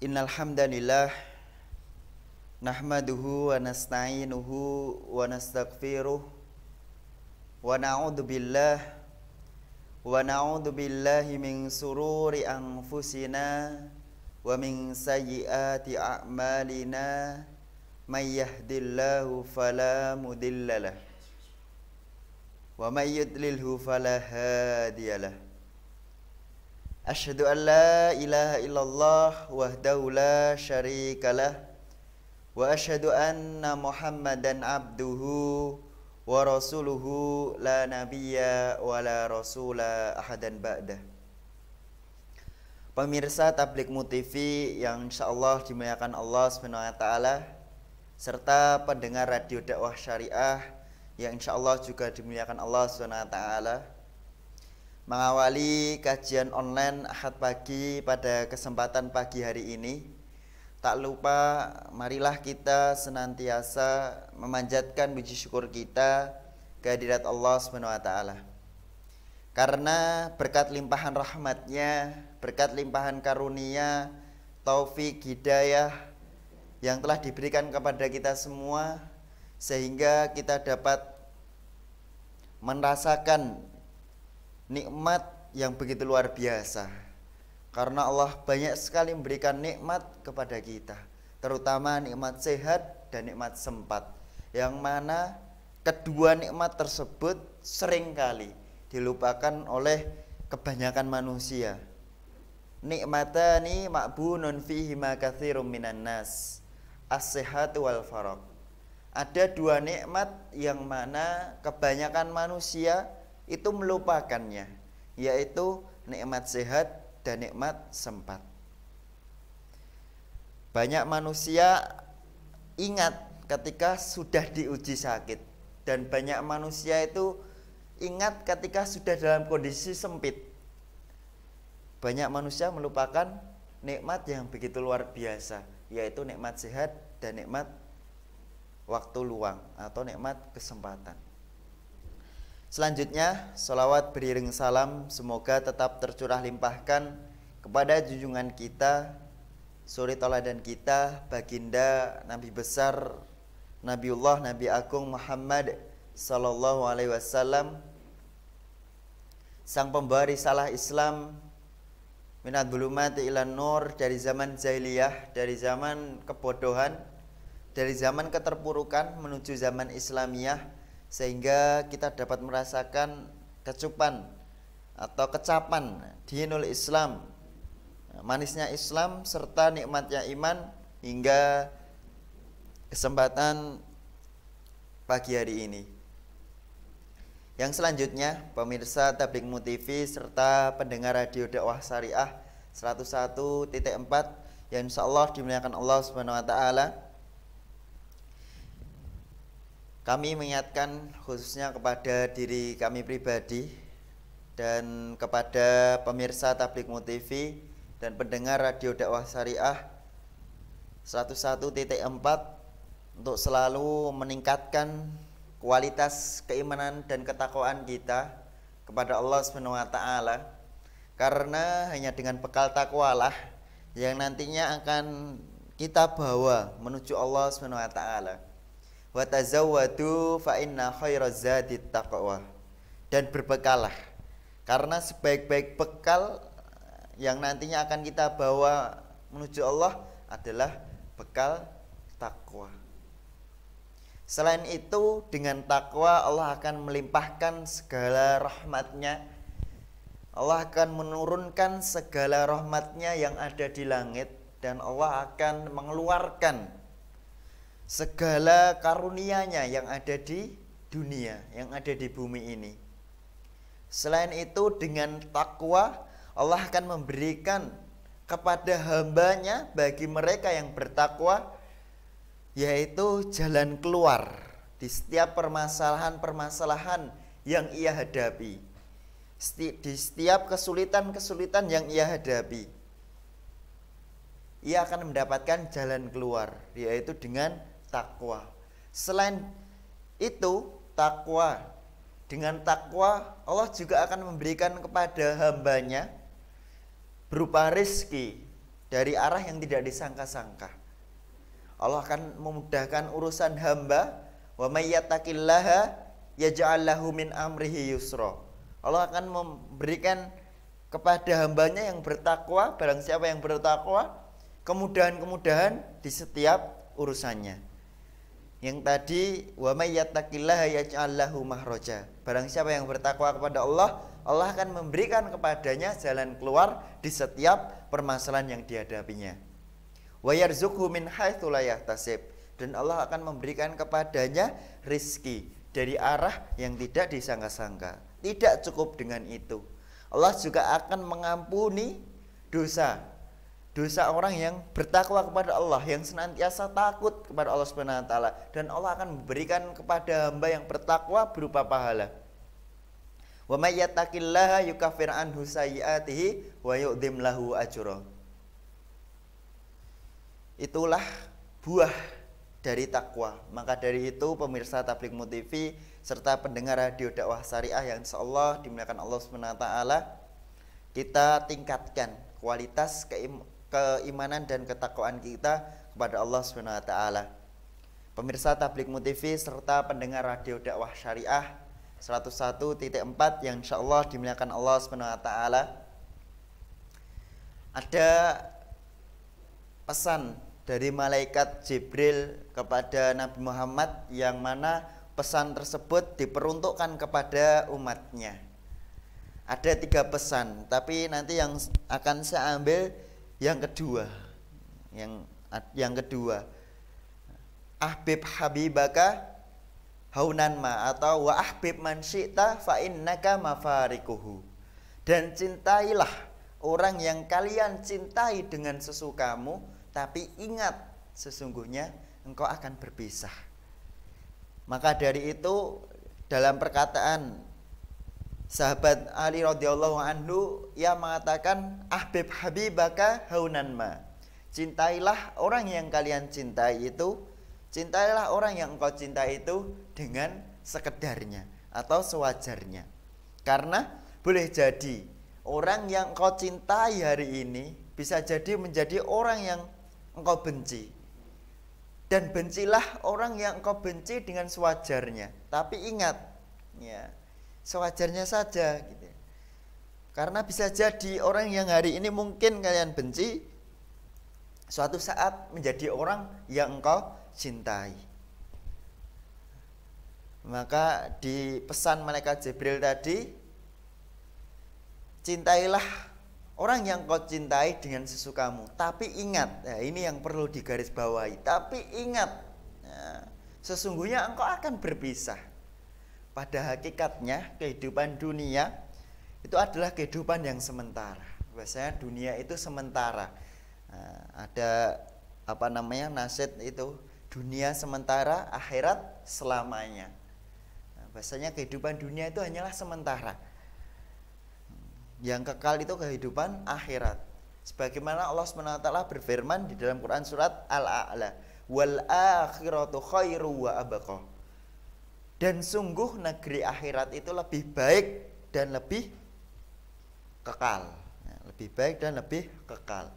Innal hamdalillah nahmaduhu wa nasta'inuhu wa nastaghfiruh wa na'udzu billahi min sururi anfusina wa min sayyiati a'malina may yahdihillahu fala mudhillalah wa may yudlilhu fala hadiyalah. Asyhadu an la ilaha illallah wahdahu la syarikalah wa asyhadu anna Muhammadan abduhu wa rasuluhu la nabiyya wa la rasula ahadan ba'dah. Pemirsa Tabligh TV yang insyaallah dimuliakan Allah Subhanahu wa taala, serta pendengar radio dakwah syariah yang insyaallah juga dimuliakan Allah Subhanahu wa taala. Mengawali kajian online Ahad pagi pada kesempatan pagi hari ini, tak lupa marilah kita senantiasa memanjatkan puji syukur kita kehadirat Allah Subhanahu wa taala. Karena berkat limpahan rahmatnya, berkat limpahan karunia, taufik, hidayah yang telah diberikan kepada kita semua, sehingga kita dapat merasakan nikmat yang begitu luar biasa. Karena Allah banyak sekali memberikan nikmat kepada kita, terutama nikmat sehat dan nikmat sempat, yang mana kedua nikmat tersebut seringkali dilupakan oleh kebanyakan manusia. Nikmatani ma'bunun fihi ma katsirum minan nas, as-sihhatu wal faragh. Ada dua nikmat yang mana kebanyakan manusia itu melupakannya, yaitu nikmat sehat dan nikmat sempat. Banyak manusia ingat ketika sudah diuji sakit, dan banyak manusia itu ingat ketika sudah dalam kondisi sempit. Banyak manusia melupakan nikmat yang begitu luar biasa, yaitu nikmat sehat dan nikmat waktu luang atau nikmat kesempatan. Selanjutnya, sholawat beriring salam semoga tetap tercurah limpahkan kepada junjungan kita, suri tauladan kita, baginda Nabi besar Nabiullah Nabi Agung Muhammad sallallahu alaihi wasallam, sang pembawa risalah Islam, minad dhulumati ilan nur, dari zaman jahiliyah, dari zaman kebodohan, dari zaman keterpurukan menuju zaman Islamiyah, sehingga kita dapat merasakan kecupan atau kecapan dinul Islam, manisnya Islam serta nikmatnya iman, hingga kesempatan pagi hari ini. Yang selanjutnya, pemirsa Tabligh TV serta pendengar radio dakwah syariah 101.4 yang insyaallah dimuliakan Allah Subhanahu wa taala, kami mengingatkan khususnya kepada diri kami pribadi dan kepada pemirsa Tabligh TV dan pendengar radio dakwah syariah 101.4 untuk selalu meningkatkan kualitas keimanan dan ketakwaan kita kepada Allah Subhanahu wa taala, karena hanya dengan bekal takwalah yang nantinya akan kita bawa menuju Allah Subhanahu wa taala. Wa tazawwadu fa inna khairaz zadi taqwa, dan berbekalah, karena sebaik-baik bekal yang nantinya akan kita bawa menuju Allah adalah bekal takwa. Selain itu, dengan takwa Allah akan melimpahkan segala rahmatnya. Allah akan menurunkan segala rahmatnya yang ada di langit, dan Allah akan mengeluarkan segala karunia-Nya yang ada di dunia, yang ada di bumi ini. Selain itu, dengan takwa Allah akan memberikan kepada hamba-Nya, bagi mereka yang bertakwa, yaitu jalan keluar di setiap permasalahan-permasalahan yang ia hadapi, di setiap kesulitan-kesulitan yang ia hadapi. Ia akan mendapatkan jalan keluar, yaitu dengan takwa. Selain itu, dengan takwa Allah juga akan memberikan kepada hamba-Nya berupa rezeki dari arah yang tidak disangka-sangka. Allah akan memudahkan urusan hamba. Wa may yattaqillaha yaj'al lahu min amrihi yusra. Allah akan memberikan kepada hambanya yang bertakwa, barang siapa yang bertakwa, kemudahan-kemudahan di setiap urusannya. Yang tadi wa may yattaqillaha yaj'al lahu mahraja. Barang siapa yang bertakwa kepada Allah, Allah akan memberikan kepadanya jalan keluar di setiap permasalahan yang dihadapinya. Wa yarzuqhu min haitsu la yahtasib, dan Allah akan memberikan kepadanya rizki dari arah yang tidak disangka-sangka. Tidak cukup dengan itu, Allah juga akan mengampuni dosa orang yang bertakwa kepada Allah, yang senantiasa takut kepada Allah Subhanahu wa taala, dan Allah akan memberikan kepada hamba yang bertakwa berupa pahala. Wa may yattaqillaha yukaffir anhu sayyi'atihi wa yu'dzim lahu ajra. Itulah buah dari takwa. Maka dari itu pemirsa Tabligh TV serta pendengar radio dakwah syariah yang insyaallah dimuliakan Allah Subhanahu wa taala, kita tingkatkan kualitas keimanan dan ketakwaan kita kepada Allah Subhanahu wa taala. Pemirsa Tabligh TV serta pendengar radio dakwah syariah 101.4 yang insyaallah dimuliakan Allah Subhanahu wa taala, ada pesan dari malaikat Jibril kepada Nabi Muhammad, yang mana pesan tersebut diperuntukkan kepada umatnya. Ada 3 pesan, tapi nanti yang akan saya ambil yang kedua. Yang kedua, ahbib habibaka haunan ma, atau wa ahbib man syi'ta fa innaka mafarikuhu. Dan cintailah orang yang kalian cintai dengan sesukamu, tapi ingat sesungguhnya engkau akan berpisah. Maka dari itu dalam perkataan sahabat Ali radhiyallahu anhu, ia mengatakan ahbib habibaka haunan ma. Cintailah orang yang kalian cintai itu, cintailah orang yang engkau cintai itu dengan sekedarnya atau sewajarnya. Karena boleh jadi orang yang engkau cintai hari ini bisa jadi menjadi orang yang engkau benci. Dan bencilah orang yang engkau benci dengan sewajarnya. Tapi ingat, ya, sewajarnya saja gitu. Karena bisa jadi orang yang hari ini mungkin kalian benci, suatu saat menjadi orang yang engkau cintai. Maka di pesan malaikat Jibril tadi, cintailah orang yang kau cintai dengan sesukamu, tapi ingat, nah ini yang perlu digarisbawahi, tapi ingat, nah, sesungguhnya engkau akan berpisah. Pada hakikatnya kehidupan dunia itu adalah kehidupan yang sementara. Biasanya dunia itu sementara. Nah, ada nasihat itu, dunia sementara, akhirat selamanya. Nah, biasanya kehidupan dunia itu hanyalah sementara. Yang kekal itu kehidupan akhirat. Sebagaimana Allah SWT berfirman di dalam Quran surat Al-A'la, wal akhiratu khairu wa abqa. Dan sungguh negeri akhirat itu lebih baik dan lebih kekal. Lebih baik dan lebih kekal.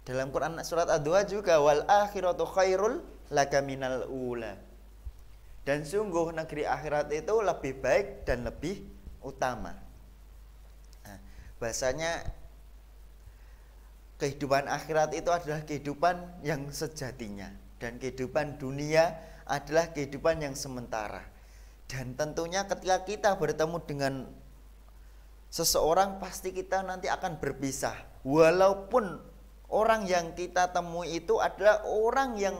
Dalam Quran surat Ad-Duha juga, wal akhiratu khairul laka minal ula. Dan sungguh negeri akhirat itu lebih baik dan lebih utama. Bahasanya kehidupan akhirat itu adalah kehidupan yang sejatinya, dan kehidupan dunia adalah kehidupan yang sementara. Dan tentunya ketika kita bertemu dengan seseorang, pasti kita nanti akan berpisah. Walaupun orang yang kita temui itu adalah orang yang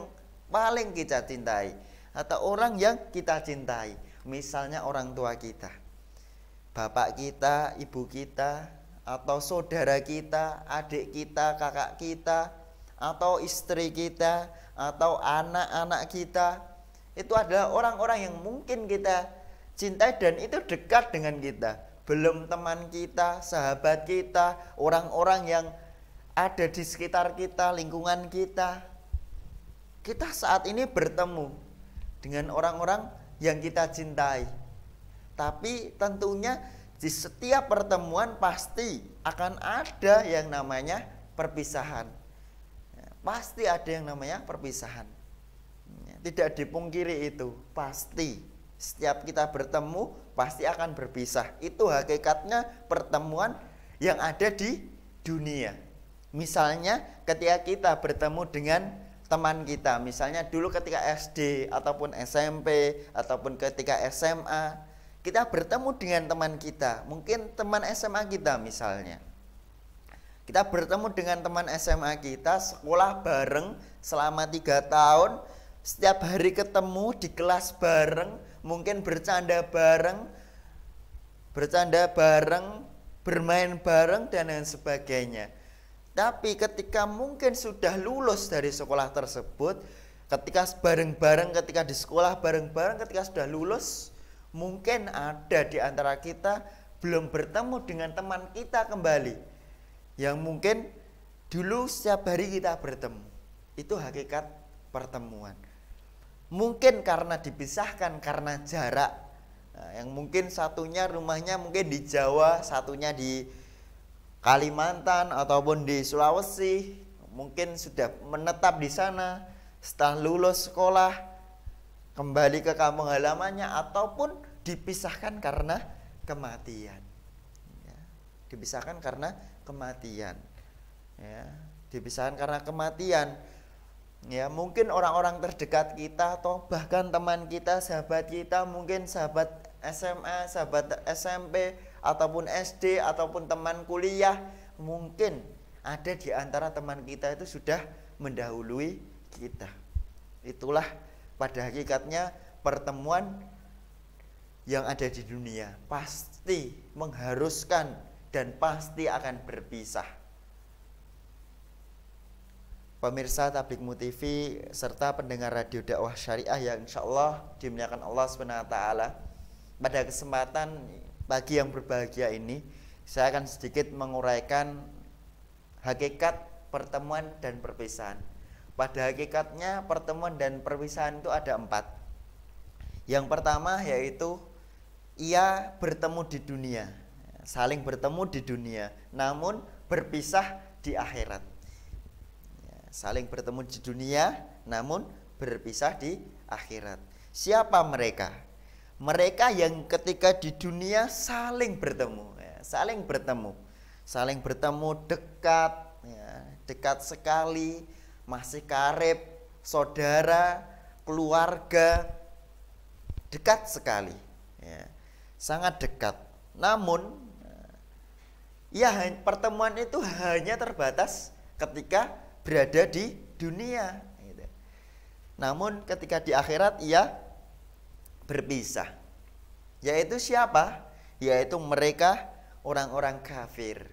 paling kita cintai, atau orang yang kita cintai. Misalnya orang tua kita, bapak kita, ibu kita, atau saudara kita, adik kita, kakak kita, atau istri kita, atau anak-anak kita. Itu adalah orang-orang yang mungkin kita cintai dan itu dekat dengan kita. Belum teman kita, sahabat kita, orang-orang yang ada di sekitar kita, lingkungan kita. Kita saat ini bertemu dengan orang-orang yang kita cintai. Tapi tentunya di setiap pertemuan pasti akan ada yang namanya perpisahan. pasti ada yang namanya perpisahan. Tidak dipungkiri itu, pasti. Setiap kita bertemu pasti akan berpisah. Itu hakikatnya pertemuan yang ada di dunia. Misalnya ketika kita bertemu dengan teman kita, misalnya dulu ketika SD ataupun SMP ataupun ketika SMA, kita bertemu dengan teman kita, mungkin teman SMA kita misalnya. Kita bertemu dengan teman SMA kita, sekolah bareng selama 3 tahun, setiap hari ketemu di kelas bareng, mungkin bercanda bareng, bermain bareng dan lain sebagainya. Tapi ketika mungkin sudah lulus dari sekolah tersebut, ketika bareng-bareng, ketika di sekolah bareng-bareng, ketika sudah lulus, mungkin ada di antara kita belum bertemu dengan teman kita kembali, yang mungkin dulu setiap hari kita bertemu. Itu hakikat pertemuan. Mungkin karena dipisahkan karena jarak. Nah, yang mungkin satunya rumahnya mungkin di Jawa, satunya di Kalimantan ataupun di Sulawesi, mungkin sudah menetap di sana, setelah lulus sekolah kembali ke kampung halamannya, ataupun dipisahkan karena kematian. Ya, dipisahkan karena kematian. Ya, dipisahkan karena kematian. Ya, mungkin orang-orang terdekat kita atau bahkan teman kita, sahabat kita, mungkin sahabat SMA, sahabat SMP ataupun SD ataupun teman kuliah, mungkin ada di antara teman kita itu sudah mendahului kita. Itulah pada hakikatnya pertemuan yang ada di dunia, pasti mengharuskan dan pasti akan berpisah. Pemirsa Tabligh TV serta pendengar radio dakwah syariah yang insya Allah dimuliakan Allah SWT, pada kesempatan pagi yang berbahagia ini saya akan sedikit menguraikan hakikat pertemuan dan perpisahan. Pada hakikatnya pertemuan dan perpisahan itu ada 4. Yang pertama yaitu ia bertemu di dunia, saling bertemu di dunia, namun berpisah di akhirat. Saling bertemu di dunia namun berpisah di akhirat. Siapa mereka? Mereka yang ketika di dunia saling bertemu, saling bertemu dekat, dekat sekali, masih karib, saudara, keluarga, dekat sekali, sangat dekat. Namun pertemuan itu hanya terbatas ketika berada di dunia, namun ketika di akhirat ia berpisah. Yaitu siapa? Yaitu mereka orang-orang kafir,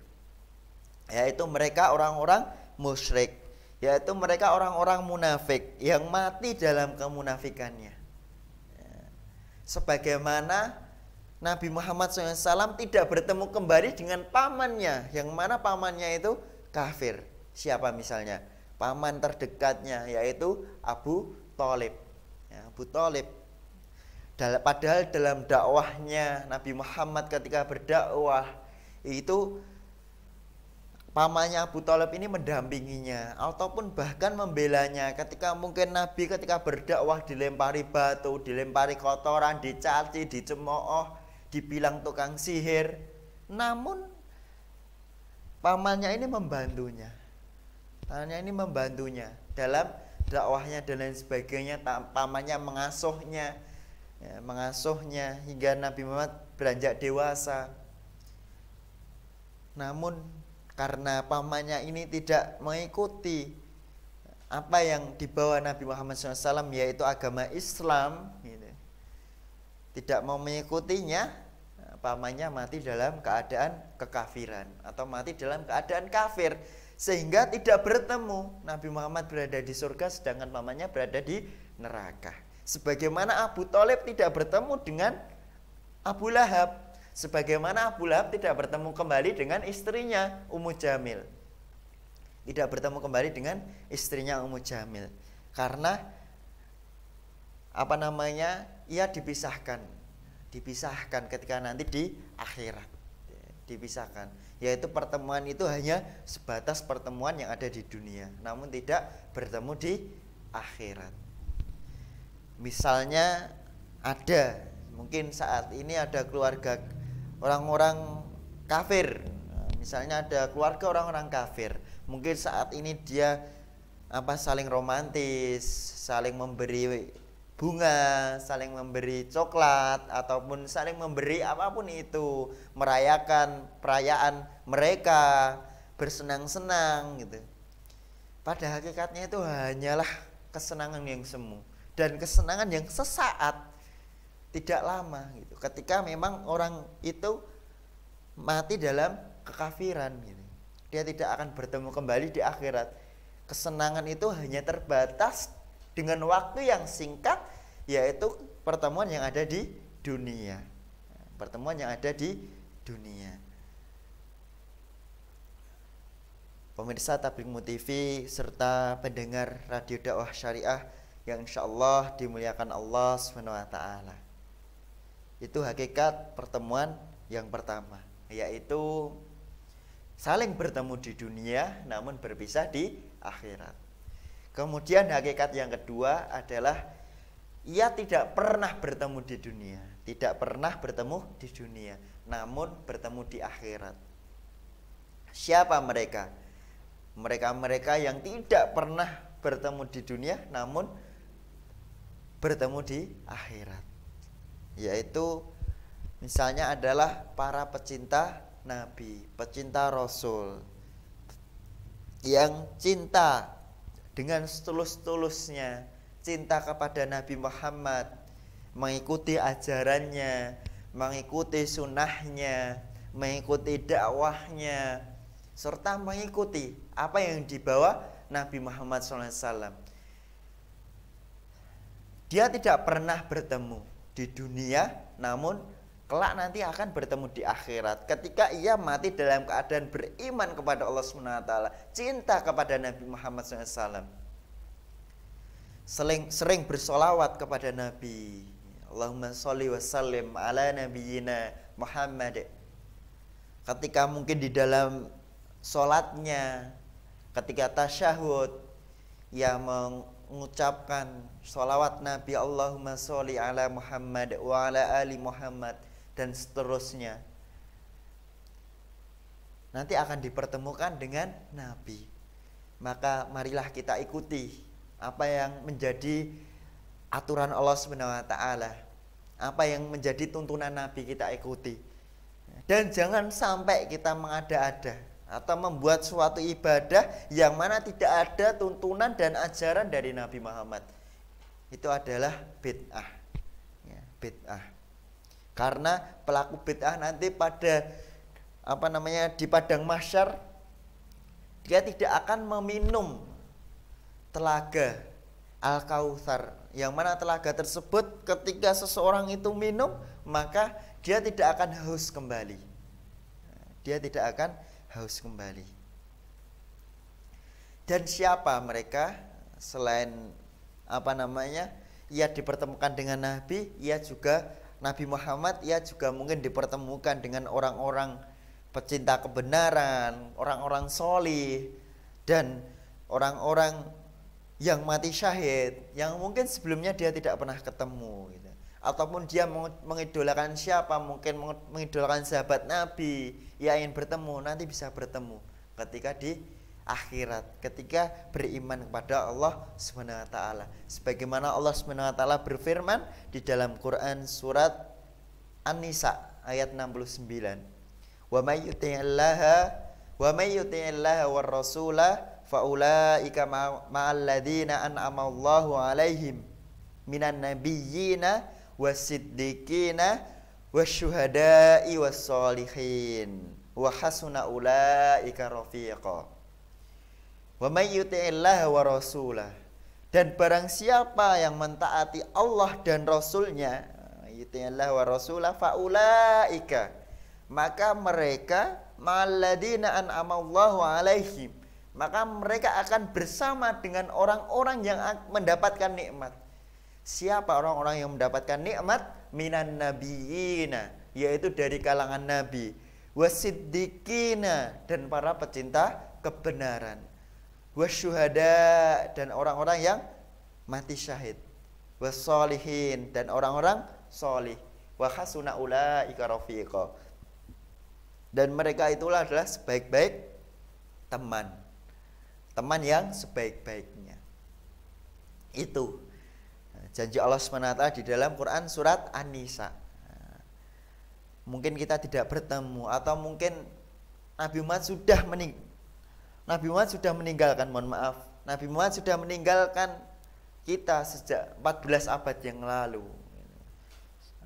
yaitu mereka orang-orang musyrik, yaitu mereka orang-orang munafik yang mati dalam kemunafikannya. Sebagaimana Nabi Muhammad SAW tidak bertemu kembali dengan pamannya, yang mana pamannya itu kafir. Siapa misalnya? Paman terdekatnya yaitu Abu Thalib. Abu Thalib. Padahal dalam dakwahnya Nabi Muhammad ketika berdakwah itu pamannya Abu Thalib ini mendampinginya ataupun bahkan membelanya. Ketika mungkin Nabi ketika berdakwah dilempari batu, dilempari kotoran, dicaci, dicemooh, dibilang tukang sihir, namun pamannya ini membantunya. Pamannya ini membantunya dalam dakwahnya dan lain sebagainya. Pamannya mengasuhnya hingga Nabi Muhammad beranjak dewasa. Namun karena pamannya ini tidak mengikuti apa yang dibawa Nabi Muhammad SAW, yaitu agama Islam, tidak mau mengikutinya, pamannya mati dalam keadaan kekafiran atau mati dalam keadaan kafir, sehingga tidak bertemu. Nabi Muhammad berada di surga sedangkan pamannya berada di neraka. Sebagaimana Abu Thalib tidak bertemu dengan Abu Lahab, sebagaimana Abu Lahab tidak bertemu kembali dengan istrinya Ummu Jamil. Tidak bertemu kembali dengan istrinya Ummu Jamil karena ia dipisahkan ketika nanti di akhirat, dipisahkan. yaitu pertemuan itu hanya sebatas pertemuan yang ada di dunia, namun tidak bertemu di akhirat. Misalnya ada, mungkin saat ini ada keluarga orang-orang kafir, misalnya ada keluarga orang-orang kafir, mungkin saat ini dia saling romantis, saling memberi bunga, saling memberi coklat, ataupun saling memberi apapun itu, merayakan perayaan mereka, bersenang-senang gitu. Pada hakikatnya itu hanyalah kesenangan yang semu dan kesenangan yang sesaat, tidak lama gitu. Ketika memang orang itu mati dalam kekafiran gitu, dia tidak akan bertemu kembali di akhirat. Kesenangan itu hanya terbatas dengan waktu yang singkat, yaitu pertemuan yang ada di dunia. Pertemuan yang ada di dunia. Pemirsa Tabligh TV serta pendengar Radio Dakwah Syariah yang insyaallah dimuliakan Allah SWT. Itu hakikat pertemuan yang pertama, yaitu saling bertemu di dunia namun berpisah di akhirat. Kemudian hakikat yang kedua adalah ia tidak pernah bertemu di dunia, tidak pernah bertemu di dunia, namun bertemu di akhirat. Siapa mereka? Mereka-mereka yang tidak pernah bertemu di dunia namun bertemu di akhirat, yaitu misalnya adalah para pecinta Nabi, pecinta Rasul, yang cinta dengan setulus-tulusnya, cinta kepada Nabi Muhammad, mengikuti ajarannya, mengikuti sunnahnya, mengikuti dakwahnya, serta mengikuti apa yang dibawa Nabi Muhammad SAW. Dia tidak pernah bertemu di dunia, namun kelak nanti akan bertemu di akhirat. Ketika ia mati dalam keadaan beriman kepada Allah SWT, cinta kepada Nabi Muhammad SAW, sering bersolawat kepada Nabi. Allahumma sholli wa sallim ala nabiyyina Muhammad. Ketika mungkin di dalam sholatnya, ketika tasyahud, ia mengucapkan sholawat Nabi, Allahumma sholli ala Muhammad wa ala ali Muhammad, dan seterusnya. Nanti akan dipertemukan dengan Nabi. Maka marilah kita ikuti apa yang menjadi aturan Allah SWT, apa yang menjadi tuntunan Nabi kita ikuti. Dan jangan sampai kita mengada-ada atau membuat suatu ibadah yang mana tidak ada tuntunan dan ajaran dari Nabi Muhammad. Itu adalah bid'ah, ya, bid'ah. Karena pelaku bid'ah nanti pada di padang mahsyar, dia tidak akan meminum telaga Al-Kautsar, yang mana telaga tersebut ketika seseorang itu minum, maka dia tidak akan haus kembali. Dia tidak akan haus kembali. Dan siapa mereka? Selain ia dipertemukan dengan Nabi, Nabi Muhammad, ia juga mungkin dipertemukan dengan orang-orang pecinta kebenaran, orang-orang solih, dan orang-orang yang mati syahid, yang mungkin sebelumnya dia tidak pernah ketemu gitu. Ataupun dia mengidolakan siapa, mungkin mengidolakan sahabat Nabi, ia ingin bertemu, nanti bisa bertemu ketika di akhirat, ketika beriman kepada Allah SWT. Sebagaimana Allah SWT berfirman di dalam Quran surat An-Nisa ayat 69, wa may yuti'illaha war rasula faulaika ma'al ladzina an'ama Allahu 'alaihim minan nabiyyina wasiddiqina wasyuhada'i wassolihin wa hasuna ulaika rafiqa. Wa may yuti'illaha wa rasulah, dan barang siapa yang mentaati Allah dan Rasulnya, yuti'illaha wa rasulah, faulaika, maka mereka ma'alladzina an'ama Allahu 'alaihim, maka mereka akan bersama dengan orang-orang yang mendapatkan nikmat. Siapa orang-orang yang mendapatkan nikmat? Minan nabiyina, yaitu dari kalangan nabi, wasiddiqina, dan para pecinta kebenaran, wasyuhada, dan orang-orang yang mati syahid, wassolihin, dan orang-orang solih, wa hasuna ulaika rafiqa, dan mereka itulah adalah sebaik-baik teman, teman yang sebaik-baiknya. Itu janji Allah SWT di dalam Quran surat An-Nisa. Mungkin kita tidak bertemu, atau mungkin Nabi Muhammad sudah meninggalkan, mohon maaf, Nabi Muhammad sudah meninggalkan kita sejak 14 abad yang lalu,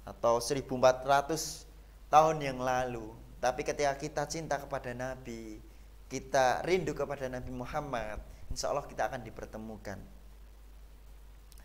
atau 1400 tahun yang lalu. Tapi ketika kita cinta kepada Nabi, kita rindu kepada Nabi Muhammad, insya Allah kita akan dipertemukan.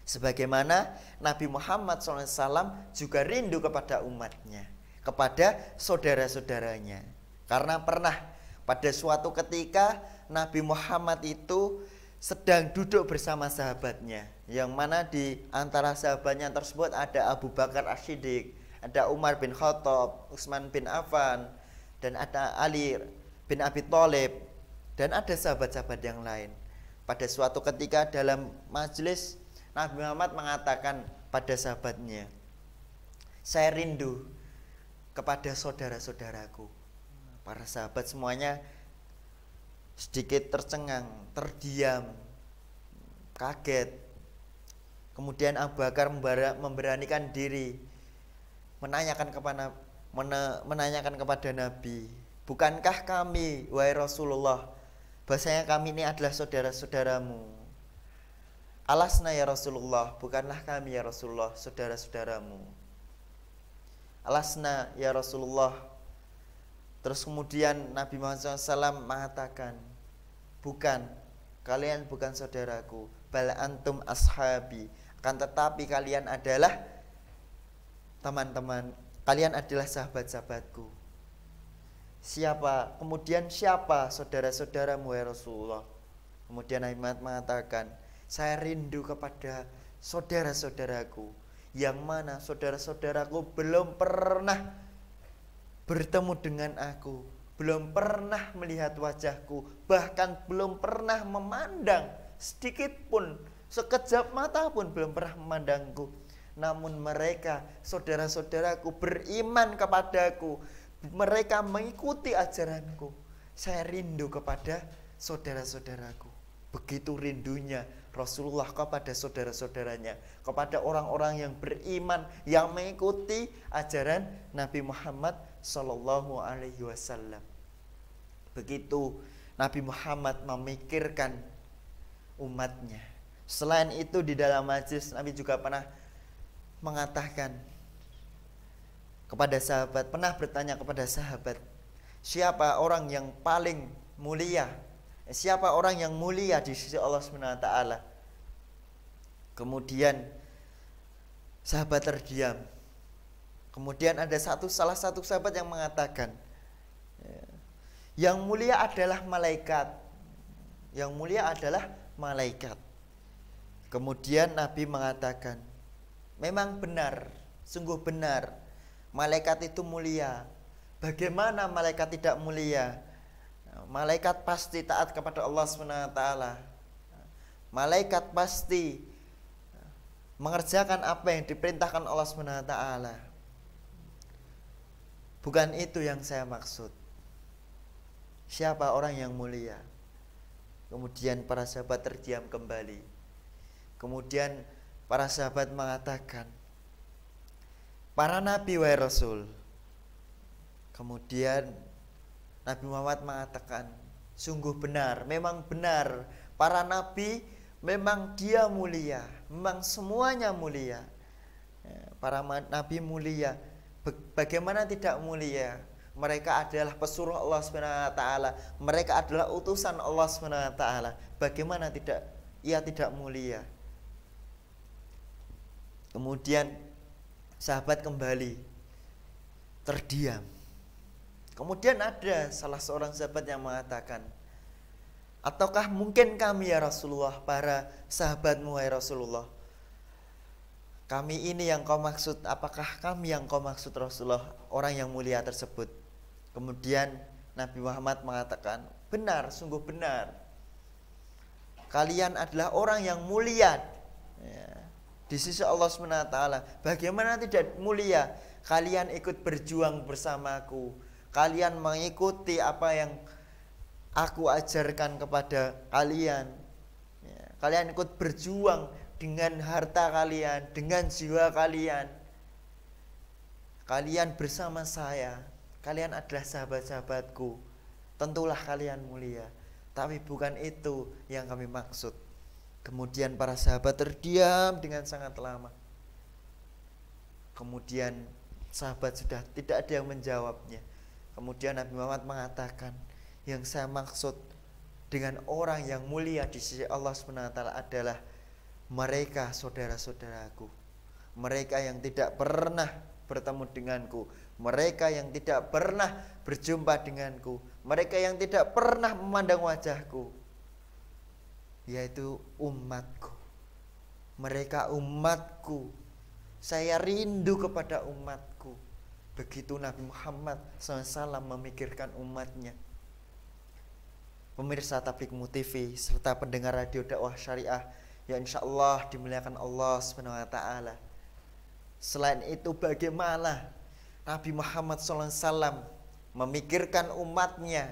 Sebagaimana Nabi Muhammad SAW juga rindu kepada umatnya, kepada saudara-saudaranya. Karena pernah pada suatu ketika Nabi Muhammad itu sedang duduk bersama sahabatnya, yang mana di antara sahabatnya tersebut ada Abu Bakar As-Siddiq, ada Umar bin Khattab, Utsman bin Affan, dan ada Ali bin Abi Thalib, dan ada sahabat-sahabat yang lain. Pada suatu ketika dalam majelis, Nabi Muhammad mengatakan pada sahabatnya, saya rindu kepada saudara-saudaraku. Para sahabat semuanya sedikit tercengang, terdiam, kaget. Kemudian Abu Bakar memberanikan diri menanyakan kepada Nabi, bukankah kami, wahai Rasulullah, bahasanya kami ini adalah saudara-saudaramu? Alasna ya Rasulullah, bukanlah kami ya Rasulullah saudara-saudaramu? Alasna ya Rasulullah. Terus kemudian Nabi Muhammad SAW mengatakan, bukan, kalian bukan saudaraku, bal antum ashabi, akan tetapi kalian adalah teman-teman, kalian adalah sahabat-sahabatku. Kemudian siapa saudara-saudaramu ya Rasulullah? Kemudian Nabi Muhammad mengatakan, saya rindu kepada saudara-saudaraku, yang mana saudara-saudaraku belum pernah bertemu dengan aku, belum pernah melihat wajahku, bahkan belum pernah memandang sedikit pun, sekejap mata pun belum pernah memandangku. Namun mereka, saudara-saudaraku, beriman kepadaku, mereka mengikuti ajaranku. Saya rindu kepada saudara-saudaraku. Begitu rindunya Rasulullah kepada saudara-saudaranya, kepada orang-orang yang beriman, yang mengikuti ajaran Nabi Muhammad Sallallahu Alaihi Wasallam. Begitu Nabi Muhammad memikirkan umatnya. Selain itu di dalam majlis Nabi juga pernah mengatakan kepada sahabat, pernah bertanya kepada sahabat, siapa orang yang paling mulia? Siapa orang yang mulia di sisi Allah SWT? Kemudian sahabat terdiam. Kemudian ada salah satu sahabat yang mengatakan, yang mulia adalah malaikat. Yang mulia adalah malaikat. Kemudian Nabi mengatakan, memang benar, sungguh benar, malaikat itu mulia. Bagaimana malaikat tidak mulia? Malaikat pasti taat kepada Allah SWT. Malaikat pasti mengerjakan apa yang diperintahkan Allah SWT. Bukan itu yang saya maksud. Siapa orang yang mulia? Kemudian para sahabat terdiam kembali. Kemudian para sahabat mengatakan, para nabi wahai Rasul. Kemudian Nabi Muhammad mengatakan, sungguh benar, memang benar, para nabi memang dia mulia, memang semuanya mulia. Para nabi mulia. Bagaimana tidak mulia? Mereka adalah pesuruh Allah SWT, mereka adalah utusan Allah SWT. Bagaimana ia tidak mulia? Kemudian sahabat kembali terdiam. Kemudian ada salah seorang sahabat yang mengatakan, ataukah mungkin kami ya Rasulullah, para sahabatmu ya Rasulullah, kami ini yang kau maksud, apakah kami yang kau maksud Rasulullah, orang yang mulia tersebut? Kemudian Nabi Muhammad mengatakan, benar, sungguh benar. Kalian adalah orang yang mulia ya, di sisi Allah SWT. Bagaimana tidak mulia? Kalian ikut berjuang bersamaku. Kalian mengikuti apa yang aku ajarkan kepada kalian ya, kalian ikut berjuang dengan harta kalian, dengan jiwa kalian. Kalian bersama saya. Kalian adalah sahabat-sahabatku. Tentulah kalian mulia. Tapi bukan itu yang kami maksud. Kemudian para sahabat terdiam dengan sangat lama. Kemudian sahabat sudah tidak ada yang menjawabnya. Kemudian Nabi Muhammad mengatakan, yang saya maksud dengan orang yang mulia di sisi Allah SWT adalah mereka saudara-saudaraku. Mereka yang tidak pernah bertemu denganku. Mereka yang tidak pernah berjumpa denganku. Mereka yang tidak pernah memandang wajahku, yaitu umatku. Mereka umatku. Saya rindu kepada umatku. Begitu Nabi Muhammad SAW memikirkan umatnya. Pemirsa Tabligh Mu TV serta pendengar radio dakwah syariah yang insya Allah dimuliakan Allah SWT. Selain itu, bagaimana Nabi Muhammad SAW memikirkan umatnya,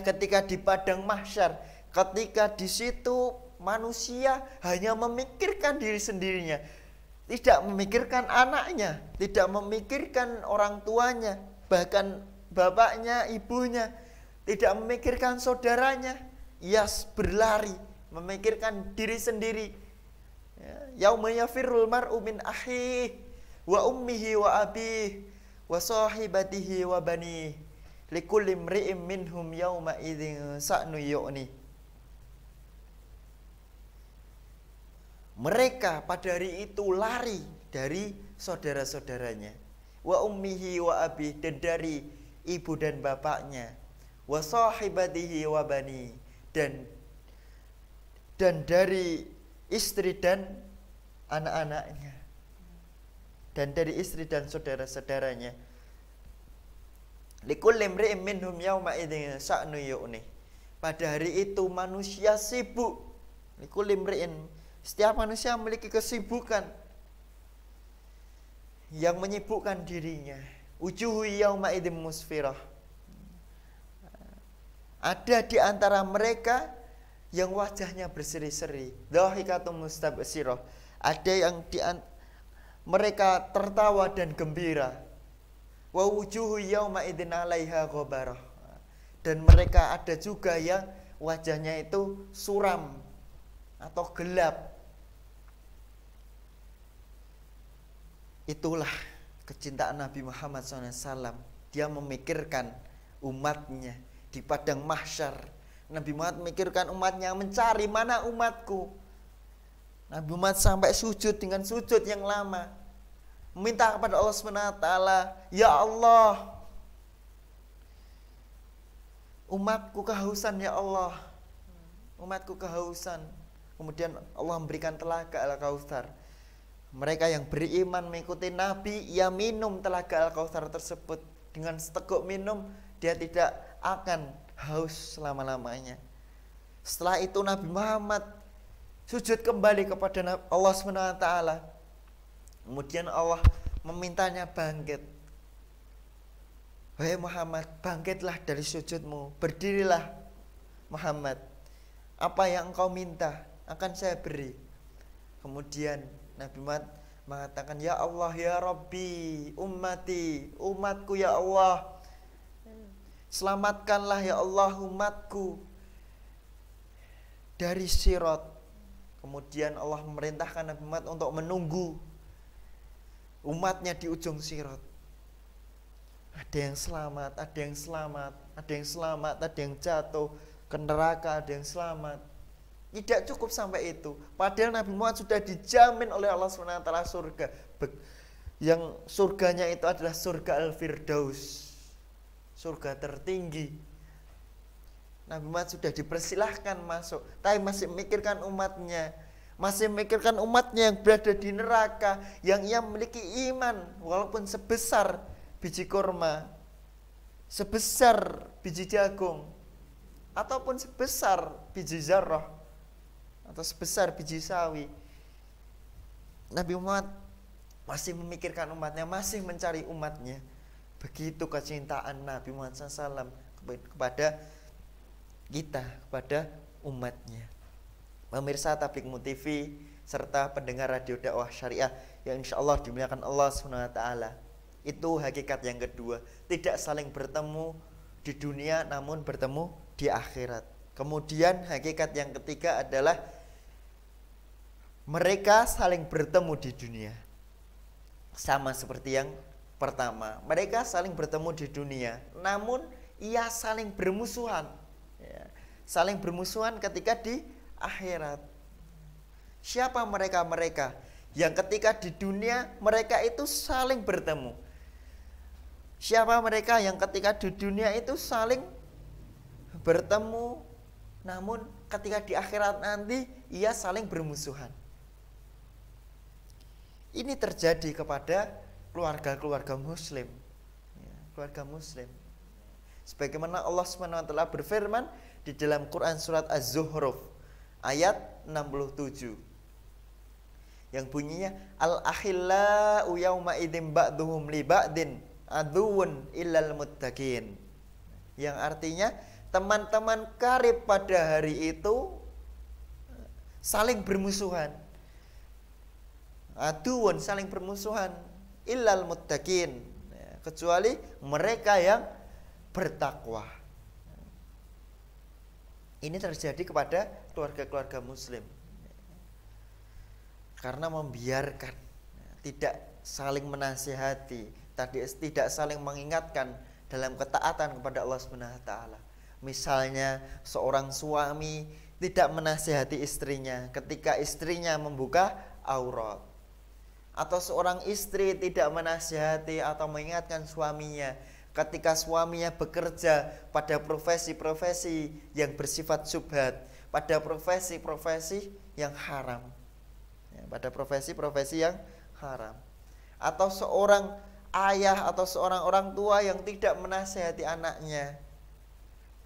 ketika di padang mahsyar, ketika di situ manusia hanya memikirkan diri sendirinya, tidak memikirkan anaknya, tidak memikirkan orang tuanya, bahkan bapaknya, ibunya, tidak memikirkan saudaranya. Ia berlari memikirkan diri sendiri. Yauma yafirrul mar'u min akhihi wa ummihi wa abihi wa sahibatihi wa banihi likulli imri'in minhum yauma idzin sa'nu yu'ni. Mereka pada hari itu lari dari saudara-saudaranya, wa ummihi wa abihi, dan dari ibu dan bapaknya, wa sahibatihi wa bani, dan dari istri dan anak-anaknya, dan dari istri dan saudara-saudaranya. Likulli imri'in minhum yauma idzin sa'nu yu'ni. Pada hari itu manusia sibuk. Likulli imri'in, setiap manusia memiliki kesibukan yang menyibukkan dirinya. Wujuhu yauma idzin musfirah. Ada di antara mereka yang wajahnya berseri-seri, dhahikatum mustabsirah. Ada yang mereka tertawa dan gembira. Wa wujuhu yauma idzin 'alaiha ghabarah. Dan mereka ada juga yang wajahnya itu suram atau gelap. Itulah kecintaan Nabi Muhammad SAW. Dia memikirkan umatnya di padang mahsyar. Nabi Muhammad memikirkan umatnya, mencari mana umatku. Nabi Muhammad sampai sujud dengan sujud yang lama, meminta kepada Allah SWT, ya Allah, umatku kehausan ya Allah, umatku kehausan. Kemudian Allah memberikan telaga Al-Kautsar. Mereka yang beriman mengikuti Nabi, ia minum telaga Al-Kautsar tersebut. Dengan seteguk minum, dia tidak akan haus selama-lamanya. Setelah itu Nabi Muhammad sujud kembali kepada Allah SWT. Kemudian Allah memintanya bangkit. Wahai Muhammad, bangkitlah dari sujudmu, berdirilah Muhammad. Apa yang engkau minta akan saya beri. Kemudian Nabi Muhammad mengatakan, ya Allah, ya Rabbi, ummati, umatku ya Allah, selamatkanlah ya Allah umatku dari sirat. Kemudian Allah memerintahkan Nabi Muhammad untuk menunggu umatnya di ujung sirat. Ada yang selamat, ada yang selamat, ada yang selamat, ada yang jatuh ke neraka, ada yang selamat. Tidak cukup sampai itu. Padahal Nabi Muhammad sudah dijamin oleh Allah SWT surga. Yang surganya itu adalah surga Al-Firdaus, surga tertinggi. Nabi Muhammad sudah dipersilahkan masuk, tapi masih memikirkan umatnya. Masih memikirkan umatnya yang berada di neraka, yang ia memiliki iman walaupun sebesar biji kurma, sebesar biji jagung, ataupun sebesar biji zarah, atau sebesar biji sawi, Nabi Muhammad masih memikirkan umatnya, masih mencari umatnya. Begitu kecintaan Nabi Muhammad SAW kepada kita, kepada umatnya. Pemirsa Tabligh TV serta pendengar radio dakwah syariah yang insya Allah dimuliakan Allah SWT, itu hakikat yang kedua, tidak saling bertemu di dunia namun bertemu di akhirat. Kemudian hakikat yang ketiga adalah mereka saling bertemu di dunia, sama seperti yang pertama, mereka saling bertemu di dunia namun ia saling bermusuhan, ya, saling bermusuhan ketika di akhirat. Siapa mereka yang ketika di dunia mereka itu saling bertemu? Siapa mereka yang ketika di dunia itu saling bertemu namun ketika di akhirat nanti ia saling bermusuhan? Ini terjadi kepada keluarga-keluarga muslim, ya, keluarga muslim. Sebagaimana Allah SWT berfirman di dalam Quran surat Az-Zuhruf ayat 67 yang bunyinya al-akhillau yauma idzin ba'duhum li ba'din aduwwun illal muttaqin, yang artinya teman-teman karib pada hari itu saling bermusuhan, aduwwun saling bermusuhan, illal muttaqin, kecuali mereka yang bertakwa. Ini terjadi kepada keluarga-keluarga muslim karena membiarkan, tidak saling menasihati, tidak saling mengingatkan dalam ketaatan kepada Allah SWT. Misalnya seorang suami tidak menasihati istrinya ketika istrinya membuka aurat, atau seorang istri tidak menasihati atau mengingatkan suaminya ketika suaminya bekerja pada profesi-profesi yang bersifat syubhat, pada profesi-profesi yang haram, ya, pada profesi-profesi yang haram. Atau seorang ayah atau seorang orang tua yang tidak menasihati anaknya,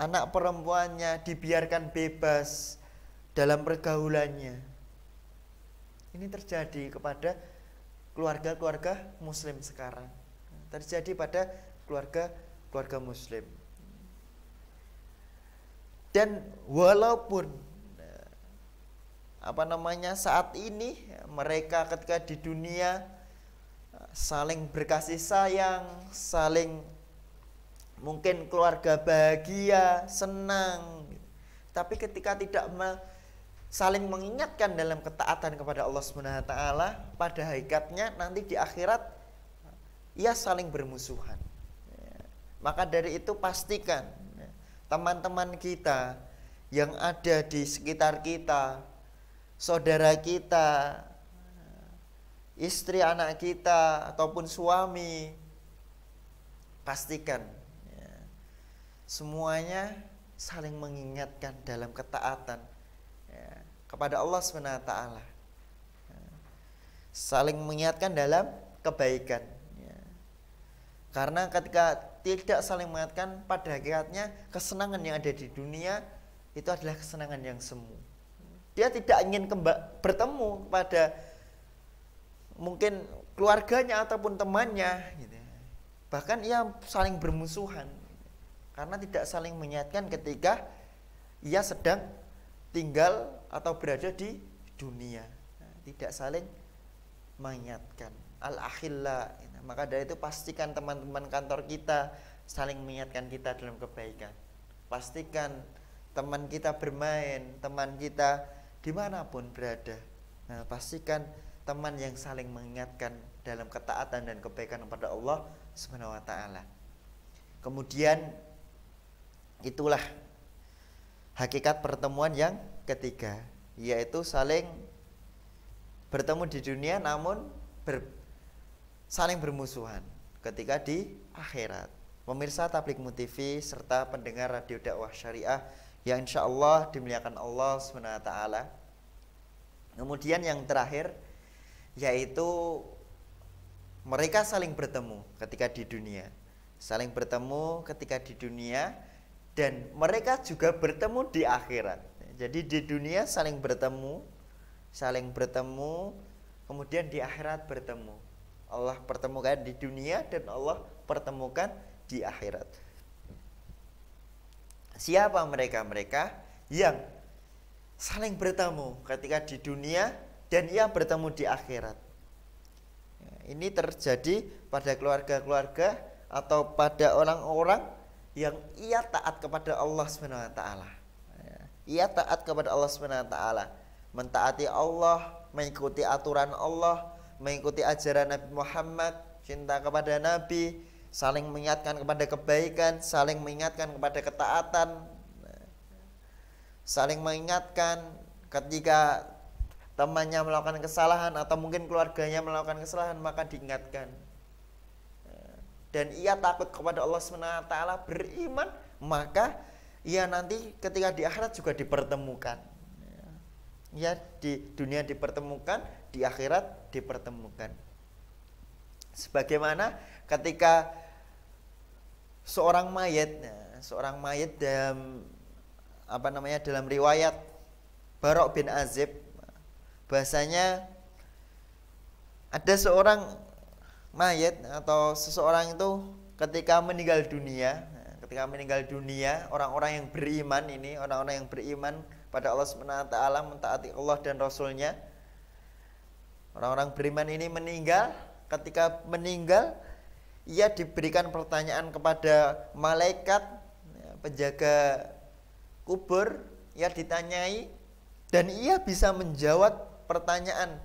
anak perempuannya dibiarkan bebas dalam pergaulannya. Ini terjadi kepada keluarga-keluarga muslim sekarang, terjadi pada keluarga muslim. Dan walaupun saat ini mereka ketika di dunia saling berkasih sayang, saling mungkin keluarga bahagia, senang, tapi ketika tidak saling mengingatkan dalam ketaatan kepada Allah SWT, pada hakikatnya nanti di akhirat ia saling bermusuhan. Maka dari itu pastikan teman-teman kita yang ada di sekitar kita, saudara kita, istri anak kita, ataupun suami, pastikan semuanya saling mengingatkan dalam ketaatan kepada Allah SWT, saling mengingatkan dalam kebaikan. Karena ketika tidak saling mengingatkan, pada hakikatnya kesenangan yang ada di dunia itu adalah kesenangan yang semu. Dia tidak ingin bertemu pada mungkin keluarganya ataupun temannya, gitu. Bahkan ia saling bermusuhan karena tidak saling mengingatkan ketika ia sedang tinggal atau berada di dunia. Tidak saling mengingatkan. Al-akhilla. Maka dari itu pastikan teman-teman kantor kita saling mengingatkan kita dalam kebaikan. Pastikan teman kita bermain, teman kita dimanapun berada, pastikan teman yang saling mengingatkan dalam ketaatan dan kebaikan kepada Allah SWT. Kemudian itulah hakikat pertemuan yang ketiga, yaitu saling bertemu di dunia namun saling bermusuhan ketika di akhirat. Pemirsa Tabligh TV serta pendengar radio dakwah syariah yang insya Allah dimuliakan Allah SWT. Kemudian yang terakhir yaitu mereka saling bertemu ketika di dunia. Saling bertemu ketika di dunia, dan mereka juga bertemu di akhirat. Jadi di dunia saling bertemu, kemudian di akhirat bertemu. Allah pertemukan di dunia dan Allah pertemukan di akhirat. Siapa mereka? Mereka yang saling bertemu ketika di dunia dan ia bertemu di akhirat. Ini terjadi pada keluarga-keluarga atau pada orang-orang yang ia taat kepada Allah Subhanahu wa taala. Ia taat kepada Allah Subhanahu wa taala, mentaati Allah, mengikuti aturan Allah, mengikuti ajaran Nabi Muhammad, cinta kepada Nabi, saling mengingatkan kepada kebaikan, saling mengingatkan kepada ketaatan, saling mengingatkan ketika temannya melakukan kesalahan atau mungkin keluarganya melakukan kesalahan, maka diingatkan. Dan ia takut kepada Allah SWT, beriman, maka ia nanti ketika di akhirat juga dipertemukan. Ya, di dunia dipertemukan, di akhirat dipertemukan. Sebagaimana ketika seorang mayit dalam riwayat Barok bin Azib, bahasanya ada seorang mayit atau seseorang itu ketika meninggal dunia, orang-orang yang beriman pada Allah Subhanahu wa taala, mentaati Allah dan Rasulnya, orang-orang beriman ini meninggal. Ketika meninggal, ia diberikan pertanyaan kepada malaikat penjaga kubur, ia ditanyai dan ia bisa menjawab pertanyaan.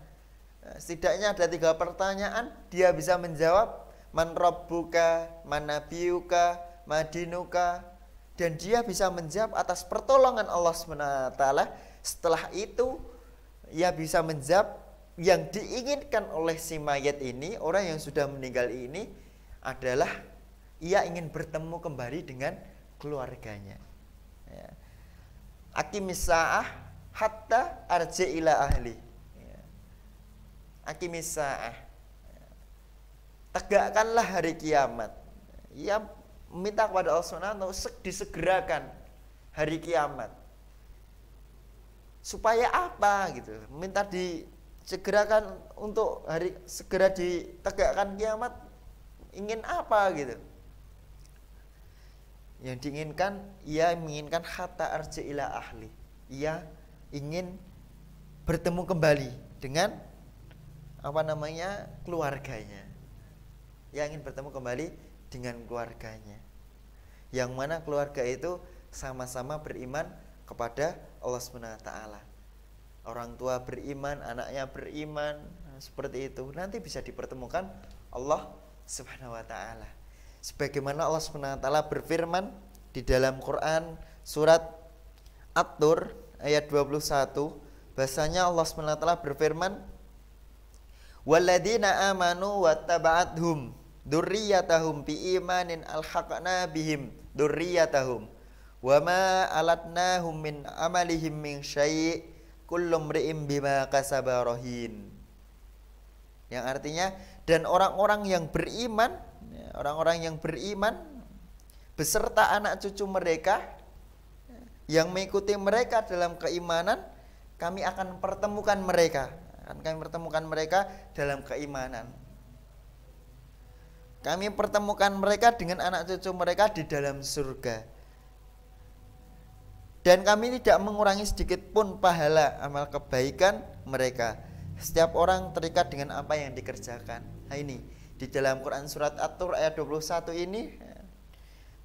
Setidaknya ada 3 pertanyaan dia bisa menjawab, man rabbuka, man nabiyuka, madinuka, dan dia bisa menjawab atas pertolongan Allah SWT. Setelah itu ia bisa menjawab yang diinginkan oleh si mayat ini, orang yang sudah meninggal ini, adalah ia ingin bertemu kembali dengan keluarganya. Aqimis sa'ah hatta arji ila ahli. Aqimis sa'ah, tegakkanlah hari kiamat. Ia meminta kepada Allah SWT untuk disegerakan hari kiamat. Supaya apa gitu? Minta disegerakan untuk segera ditegakkan kiamat. Ingin apa gitu? Yang diinginkan, ia menginginkan hatta arji ila ahli. Ia ingin bertemu kembali dengan keluarganya. Ia ingin bertemu kembali dengan keluarganya, yang mana keluarga itu sama-sama beriman kepada Allah SWT. Orang tua beriman, anaknya beriman, seperti itu. Nanti bisa dipertemukan Allah Subhanahu wa taala. Sebagaimana Allah Subhanahu wa taala berfirman di dalam Quran surat At-Tur ayat 21, bahasanya Allah Subhanahu wa taala berfirman, walladzina amanu wattaba'athum dzurriyyatahum biimanin alhaqna bihim dzurriyyatahum wama alatnahum min amalihim min syai' kullu mri'in bima kasaba rahin. Yang artinya, dan orang-orang yang beriman beserta anak cucu mereka yang mengikuti mereka dalam keimanan, kami akan pertemukan mereka. Kami pertemukan mereka dalam keimanan. Kami pertemukan mereka dengan anak cucu mereka di dalam surga. Dan kami tidak mengurangi sedikit pun pahala amal kebaikan mereka. Setiap orang terikat dengan apa yang dikerjakan. Nah ini di dalam Quran surat At-Tur ayat 21 ini,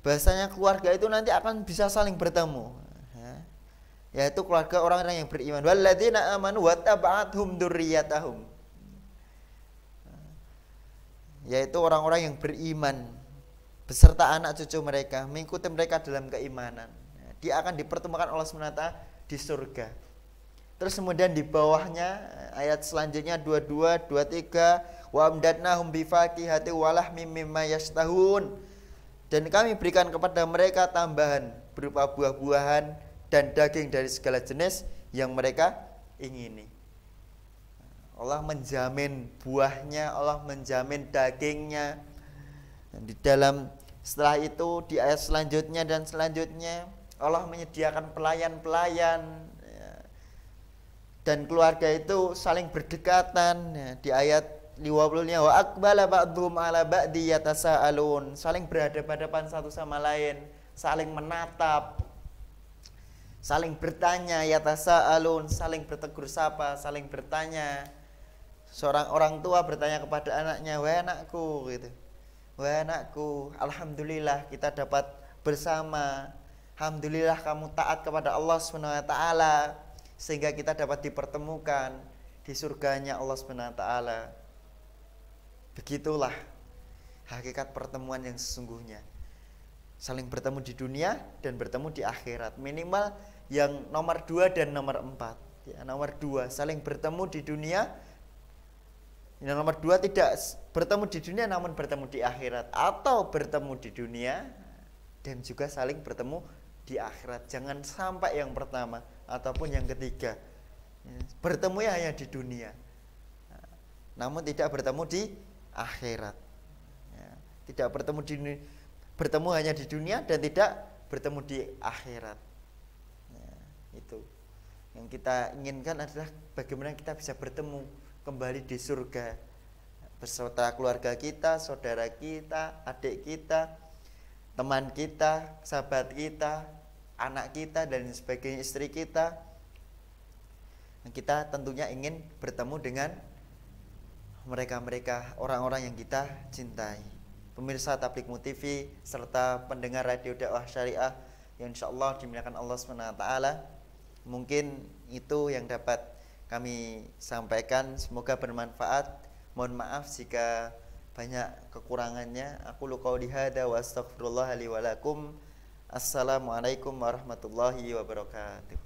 bahasanya keluarga itu nanti akan bisa saling bertemu, yaitu keluarga orang-orang yang beriman. Walladzina amanu wattaba'athum dzurriyyatahum, yaitu orang-orang yang beriman beserta anak cucu mereka, mengikuti mereka dalam keimanan. Dia akan dipertemukan Allah SWT di surga. Terus kemudian di bawahnya ayat selanjutnya 22, 23, wa amdatnahum bifakihati walahmim mimma yashtahun, dan kami berikan kepada mereka tambahan berupa buah-buahan dan daging dari segala jenis yang mereka ingini. Allah menjamin buahnya, Allah menjamin dagingnya. Dan di dalam setelah itu di ayat selanjutnya dan selanjutnya Allah menyediakan pelayan-pelayan, ya. Dan keluarga itu saling berdekatan, ya. Di ayat 50-nya wa aqbala ba'dhum ala ba'di yatasaalun, saling berhadapan-hadapan satu sama lain, saling menatap, saling bertanya, yatasaalun, saling bertegur sapa, saling bertanya. Seorang orang tua bertanya kepada anaknya, "Wahai anakku," gitu. "Wahai anakku, alhamdulillah kita dapat bersama. Alhamdulillah kamu taat kepada Allah Subhanahu wa taala sehingga kita dapat dipertemukan di surganya Allah Subhanahu wa taala." Begitulah hakikat pertemuan yang sesungguhnya. Saling bertemu di dunia dan bertemu di akhirat. Minimal yang nomor 2 dan nomor 4. Ya, nomor 2 saling bertemu di dunia. Yang nomor 2 tidak bertemu di dunia namun bertemu di akhirat, atau bertemu di dunia dan juga saling bertemu di akhirat. Jangan sampai yang pertama ataupun yang ketiga. Bertemunya hanya di dunia, namun tidak bertemu di akhirat. Tidak bertemu hanya di dunia dan tidak bertemu di akhirat. Itu yang kita inginkan adalah bagaimana kita bisa bertemu kembali di surga beserta keluarga kita, saudara kita, adik kita, teman kita, sahabat kita, anak kita, dan sebagainya, istri kita. Kita tentunya ingin bertemu dengan mereka-mereka, orang-orang yang kita cintai. Pemirsa Tabligh TV serta pendengar radio dakwah syariah yang insyaallah dimuliakan Allah SWT, mungkin itu yang dapat kami sampaikan, semoga bermanfaat. Mohon maaf jika banyak kekurangannya. Aku qouli hadza wa astaghfirullah li wa lakum. Assalamualaikum warahmatullahi wabarakatuh.